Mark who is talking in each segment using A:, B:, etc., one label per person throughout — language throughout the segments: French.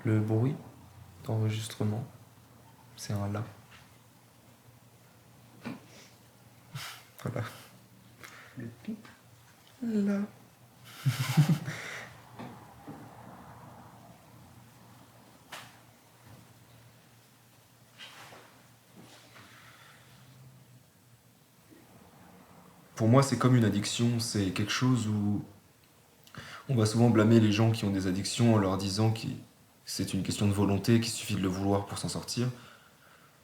A: Le bruit d'enregistrement, c'est un la. Voilà.
B: Le pip.
A: La. Pour moi, c'est comme une addiction, c'est quelque chose où on va souvent blâmer les gens qui ont des addictions en leur disant que c'est une question de volonté, qu'il suffit de le vouloir pour s'en sortir.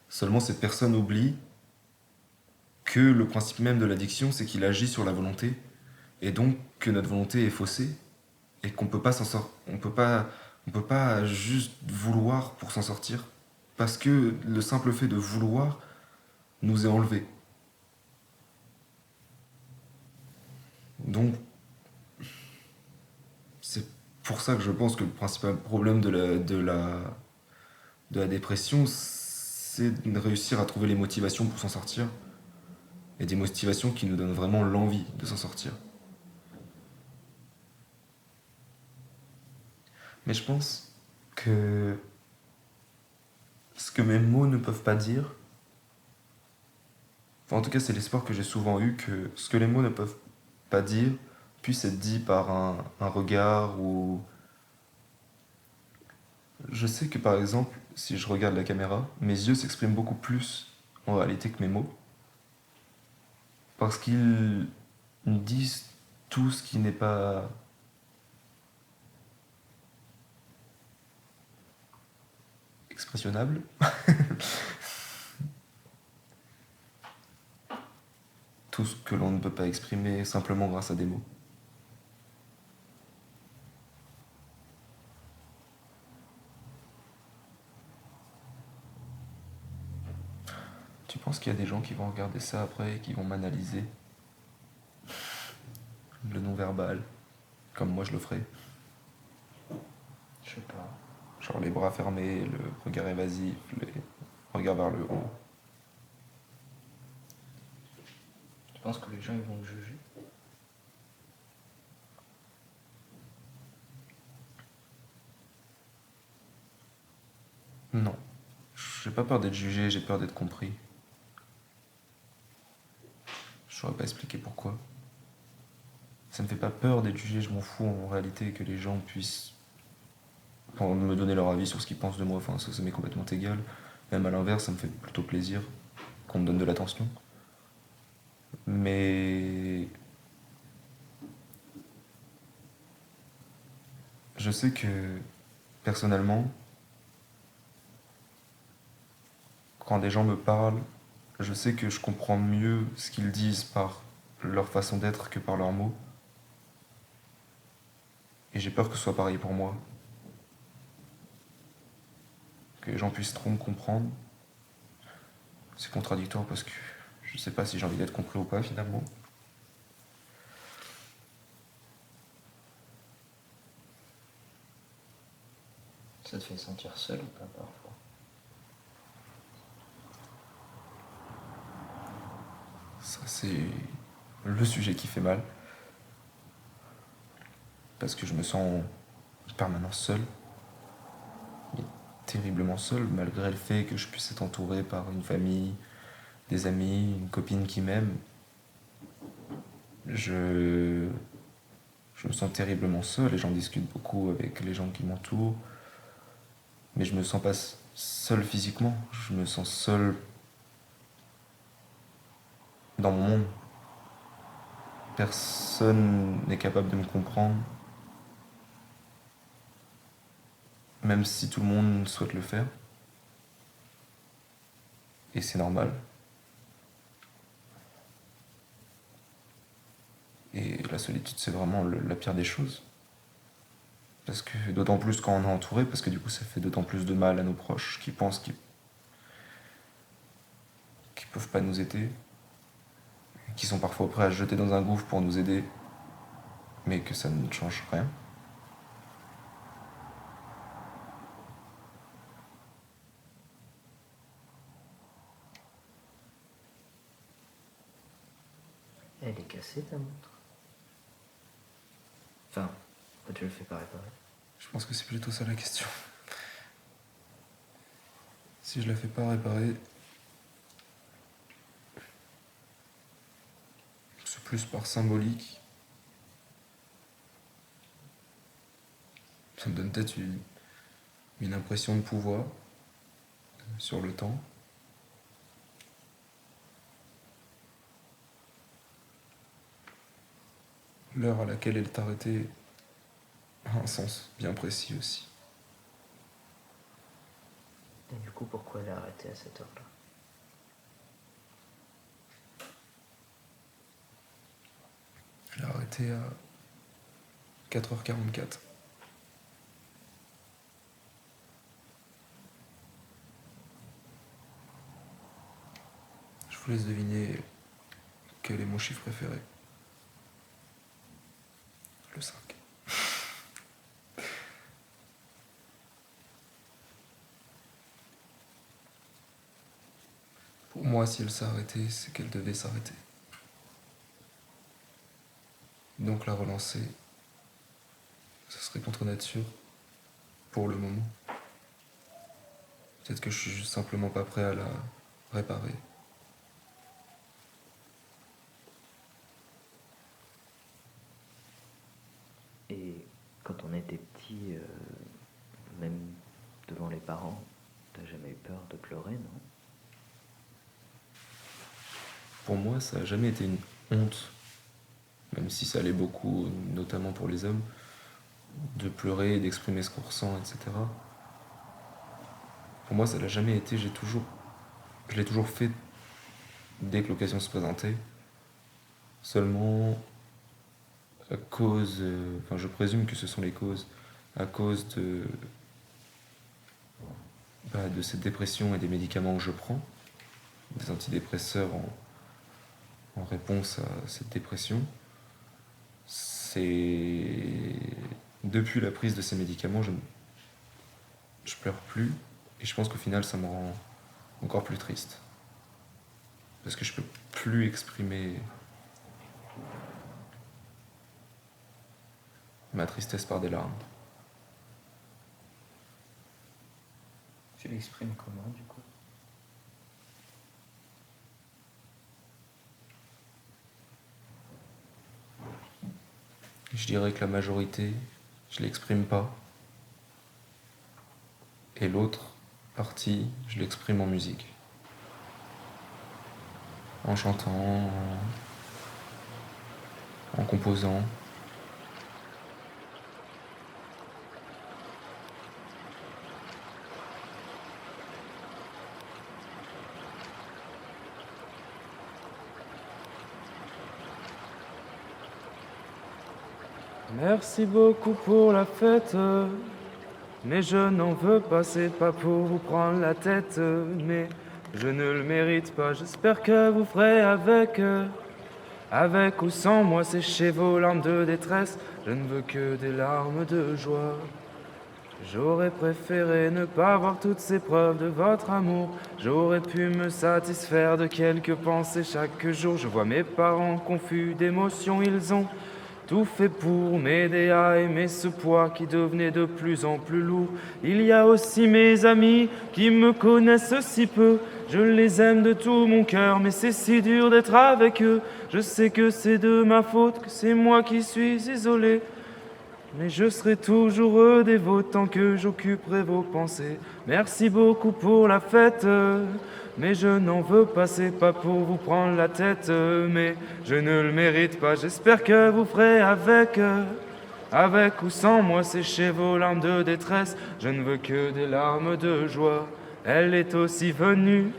A: Seulement, cette personne oublie que le principe même de l'addiction, c'est qu'il agit sur la volonté, et donc que notre volonté est faussée, et qu'on peut pas s'en sortir. On peut pas juste vouloir pour s'en sortir, parce que le simple fait de vouloir nous est enlevé. Donc, c'est pour ça que je pense que le principal problème de la dépression, c'est de réussir à trouver les motivations pour s'en sortir, et des motivations qui nous donnent vraiment l'envie de s'en sortir. Mais je pense que ce que mes mots ne peuvent pas dire, enfin, en tout cas c'est l'espoir que j'ai souvent eu, que ce que les mots ne peuvent pas dire puisse être dit par un regard ou... Je sais que par exemple, si je regarde la caméra, mes yeux s'expriment beaucoup plus en réalité que mes mots, parce qu'ils disent tout ce qui n'est pas expressionnable, tout ce que l'on ne peut pas exprimer simplement grâce à des mots. Tu penses qu'il y a des gens qui vont regarder ça après et qui vont m'analyser le non-verbal, comme moi je le ferais?
B: Je sais pas.
A: Genre les bras fermés, le regard évasif, les regards vers le haut.
B: Tu penses que les gens ils vont me juger?
A: Non. J'ai pas peur d'être jugé, j'ai peur d'être compris. Je saurais pas expliquer pourquoi. Ça me fait pas peur d'être jugé, je m'en fous en réalité que les gens puissent me donner leur avis sur ce qu'ils pensent de moi, enfin ça m'est complètement égal. Même à l'inverse, ça me fait plutôt plaisir qu'on me donne de l'attention. Mais je sais que personnellement, quand des gens me parlent, je sais que je comprends mieux ce qu'ils disent par leur façon d'être que par leurs mots. Et j'ai peur que ce soit pareil pour moi. Que les gens puissent trop me comprendre. C'est contradictoire parce que je sais pas si j'ai envie d'être compris ou pas finalement.
B: Ça te fait sentir seul ou pas parfois?
A: Ça c'est le sujet qui fait mal. Parce que je me sens en permanence seul. Et terriblement seul, malgré le fait que je puisse être entouré par une famille, des amis, une copine qui m'aime. Je... je me sens terriblement seul et j'en discute beaucoup avec les gens qui m'entourent. Mais je me sens pas seul physiquement, je me sens seul dans mon monde. Personne n'est capable de me comprendre, même si tout le monde souhaite le faire. Et c'est normal. Et la solitude, c'est vraiment la pire des choses. Parce que d'autant plus quand on est entouré, parce que du coup ça fait d'autant plus de mal à nos proches qui pensent qu'ils peuvent pas nous aider, qui sont parfois prêts à se jeter dans un gouffre pour nous aider, mais que ça ne change rien.
B: Elle est cassée ta montre. Enfin, pourquoi tu le fais pas réparer?
A: Je pense que c'est plutôt ça la question. si je la fais pas réparer, c'est plus par symbolique. Ça me donne peut-être une impression de pouvoir sur le temps. L'heure à laquelle elle est arrêtée a un sens bien précis aussi.
B: Et du coup, pourquoi elle a arrêté à cette heure-là?
A: Elle a arrêté à 4h44. Je vous laisse deviner quel est mon chiffre préféré. Le 5. Pour moi, si elle s'est arrêtée, c'est qu'elle devait s'arrêter. Donc la relancer, ce serait contre nature pour le moment. Peut-être que je suis juste simplement pas prêt à la réparer.
B: Et quand on était petit, même devant les parents, t'as jamais eu peur de pleurer, non?
A: Pour moi, ça n'a jamais été une honte, même si ça l'est beaucoup, notamment pour les hommes, de pleurer, d'exprimer ce qu'on ressent, etc. Pour moi, ça l'a jamais été. Je l'ai toujours fait dès que l'occasion se présentait. Seulement à cause, enfin, je présume que ce sont les causes, à cause de cette dépression et des médicaments que je prends, des antidépresseurs en réponse à cette dépression. C'est depuis la prise de ces médicaments, je pleure plus, et je pense qu'au final, ça me rend encore plus triste. Parce que je peux plus exprimer ma tristesse par des larmes.
B: Tu l'exprimes comment, du coup?
A: Je dirais que la majorité, je l'exprime pas. Et l'autre partie, je l'exprime en musique. En chantant, en composant.
C: Merci beaucoup pour la fête, mais je n'en veux pas, c'est pas pour vous prendre la tête, mais je ne le mérite pas. J'espère que vous ferez avec ou sans moi sécher vos larmes de détresse. Je ne veux que des larmes de joie. J'aurais préféré ne pas voir toutes ces preuves de votre amour. J'aurais pu me satisfaire de quelques pensées chaque jour. Je vois mes parents confus d'émotions, ils ont tout fait pour m'aider à aimer ce poids qui devenait de plus en plus lourd. Il y a aussi mes amis qui me connaissent si peu. Je les aime de tout mon cœur, mais c'est si dur d'être avec eux. Je sais que c'est de ma faute, que c'est moi qui suis isolé. Mais je serai toujours heureux des vôtres tant que j'occuperai vos pensées. Merci beaucoup pour la fête, mais je n'en veux pas, c'est pas pour vous prendre la tête, mais je ne le mérite pas. J'espère que vous ferez avec ou sans moi sécher vos larmes de détresse. Je ne veux que des larmes de joie. Elle est aussi venue,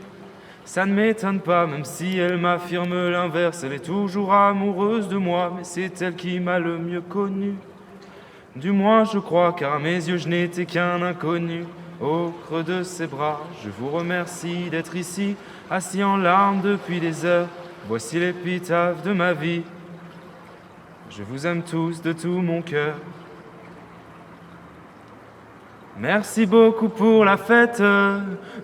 C: ça ne m'étonne pas, même si elle m'affirme l'inverse. Elle est toujours amoureuse de moi, mais c'est elle qui m'a le mieux connu. Du moins je crois, car à mes yeux je n'étais qu'un inconnu. Au creux de ses bras, je vous remercie d'être ici, assis en larmes depuis des heures. Voici l'épitaphe de ma vie. Je vous aime tous de tout mon cœur. Merci beaucoup pour la fête,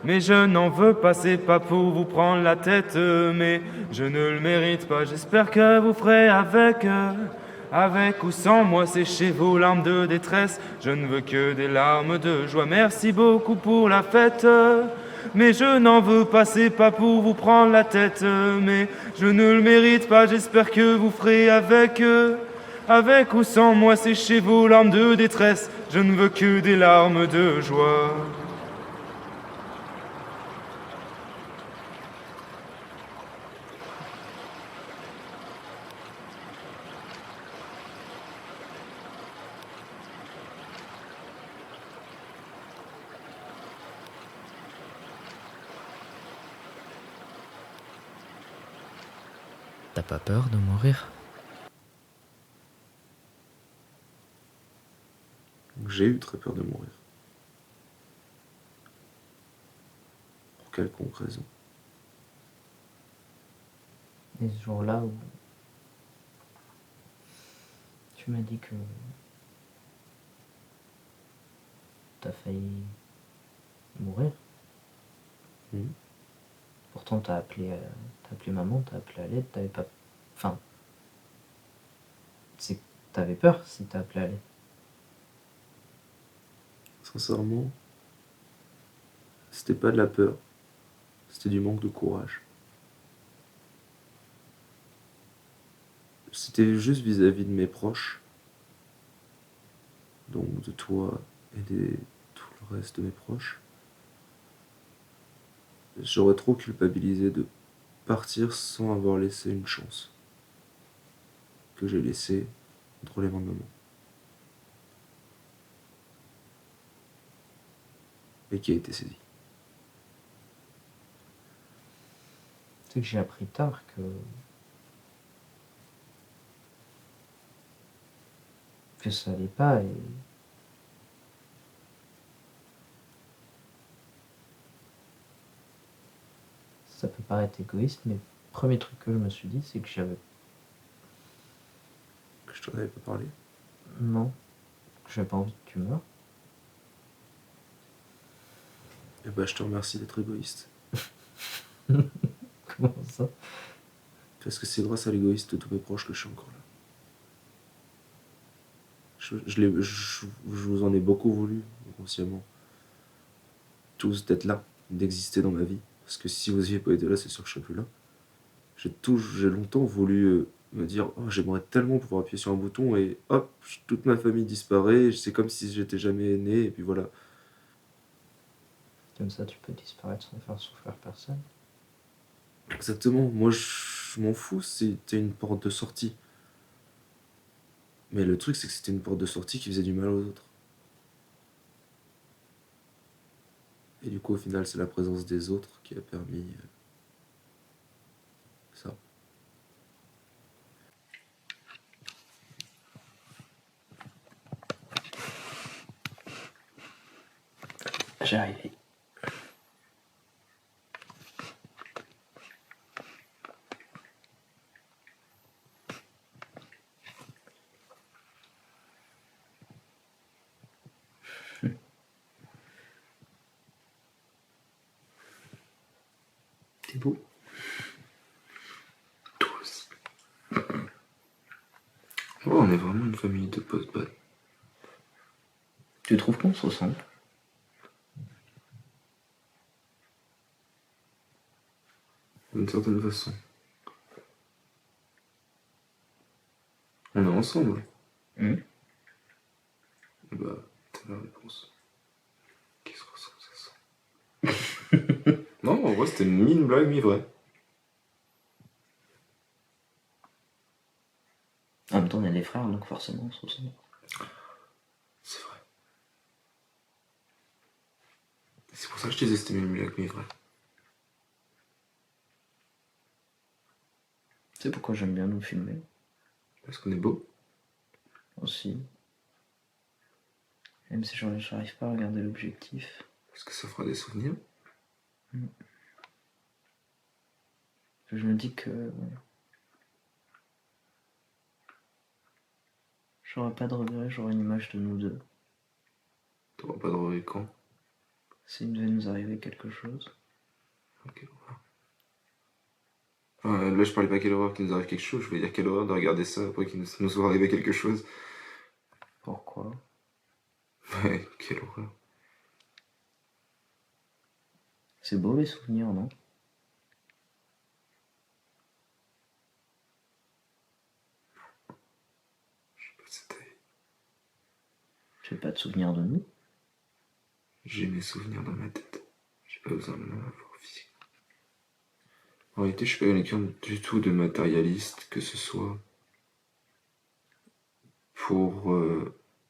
C: mais je n'en veux pas, c'est pas pour vous prendre la tête, mais je ne le mérite pas. J'espère que vous ferez avec ou sans moi sécher vos larmes de détresse. Je ne veux que des larmes de joie. Merci beaucoup pour la fête, mais je n'en veux pas, c'est pas pour vous prendre la tête, mais je ne le mérite pas, j'espère que vous ferez avec eux. Avec ou sans moi, séchez vos larmes de détresse, je ne veux que des larmes de joie.
B: T'as pas peur de mourir?
A: J'ai eu très peur de mourir. Pour quelconque raison.
B: Et ce jour-là où tu m'as dit que t'as failli mourir.
A: Mhm.
B: Pourtant t'as appelé maman, t'as appelé à l'aide, t'avais pas... Enfin... C'est que t'avais peur si t'as appelé à l'aide.
A: Sincèrement, c'était pas de la peur, c'était du manque de courage. C'était juste vis-à-vis de mes proches, donc de toi et tout le reste de mes proches. J'aurais trop culpabilisé de partir sans avoir laissé une chance que j'ai laissée entre les mains de maman. Et qui a été saisie.
B: C'est que j'ai appris tard que ça allait pas et... Ça peut paraître égoïste, mais le premier truc que je me suis dit, c'est que j'avais...
A: Que je t'en avais pas parlé.
B: Non, que j'avais pas envie que tu meurs.
A: Et bah je te remercie d'être égoïste.
B: Comment ça?
A: Parce que c'est grâce à l'égoïste de tous mes proches que je suis encore là. Je vous en ai beaucoup voulu, inconsciemment. Tous d'être là, d'exister dans ma vie. Parce que si vous aviez pas été là, c'est sûr que je serais plus là. J'ai longtemps voulu me dire oh, j'aimerais tellement pouvoir appuyer sur un bouton et hop, toute ma famille disparaît. C'est comme si j'étais jamais né et puis voilà.
B: Comme ça, tu peux disparaître sans faire souffrir personne.
A: Exactement, moi je m'en fous, c'était une porte de sortie. Mais le truc, c'est que c'était une porte de sortie qui faisait du mal aux autres. Et du coup, au final, c'est la présence des autres qui a permis ça.
B: J'ai arrivé.
A: T'es beau. Toi aussi. Oh, on est vraiment une famille de post-bad.
B: Tu trouves qu'on se ressemble?
A: D'une certaine façon. On est ensemble. Bah, t'as la réponse. Qui se ressemble, ça sent. Non, en vrai, c'était une mi-blague, mi-vraie.
B: En même temps, on est des frères, donc forcément, on se ressemble.
A: C'est vrai. C'est pour ça que je te disais que c'était mi-blague, mi-vraie.
B: Tu sais pourquoi j'aime bien nous filmer?
A: Parce qu'on est beau.
B: Aussi. Même si j'arrive pas à regarder l'objectif.
A: Parce que ça fera des souvenirs.
B: Je me dis que... J'aurai pas de regret, j'aurai une image de nous deux.
A: T'auras pas de regret quand?
B: S'il devait nous arriver quelque chose.
A: Ok, là, je parlais pas quelle horreur qu'il nous arrive quelque chose, je voulais dire quelle horreur de regarder ça après qu'il nous soit arrivé quelque chose.
B: Pourquoi?
A: Ouais, quelle horreur.
B: C'est beau les souvenirs, non?
C: C'était...
B: Tu n'as pas de souvenir de nous?
C: J'ai mes souvenirs dans ma tête. J'ai pas besoin de m'en avoir physiquement. En réalité, je suis pas quelqu'un du tout de matérialiste, que ce soit pour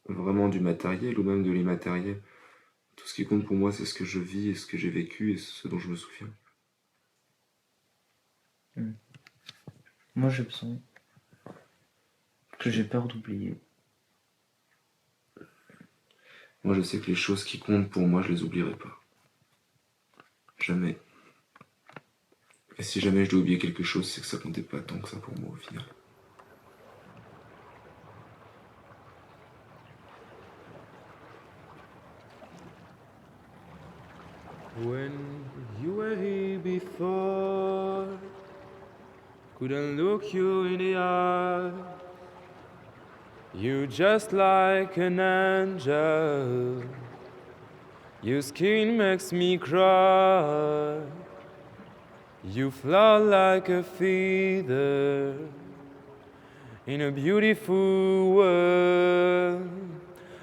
C: vraiment du matériel ou même de l'immatériel. Tout ce qui compte pour moi, c'est ce que je vis et ce que j'ai vécu et ce dont je me souviens.
B: Moi, je sens que j'ai peur d'oublier.
C: Moi, je sais que les choses qui comptent pour moi, je les oublierai pas. Jamais. Et si jamais je dois oublier quelque chose, c'est que ça comptait pas tant que ça pour moi au final.
D: When you were here before, couldn't look you in the eye. You just like an angel. Your skin makes me cry. You fly like a feather in a beautiful world.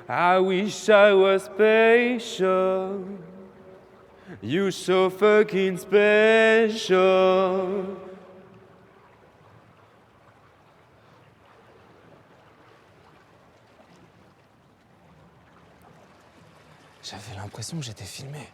D: I wish I was special. You so fucking special.
E: J'avais l'impression que j'étais filmé.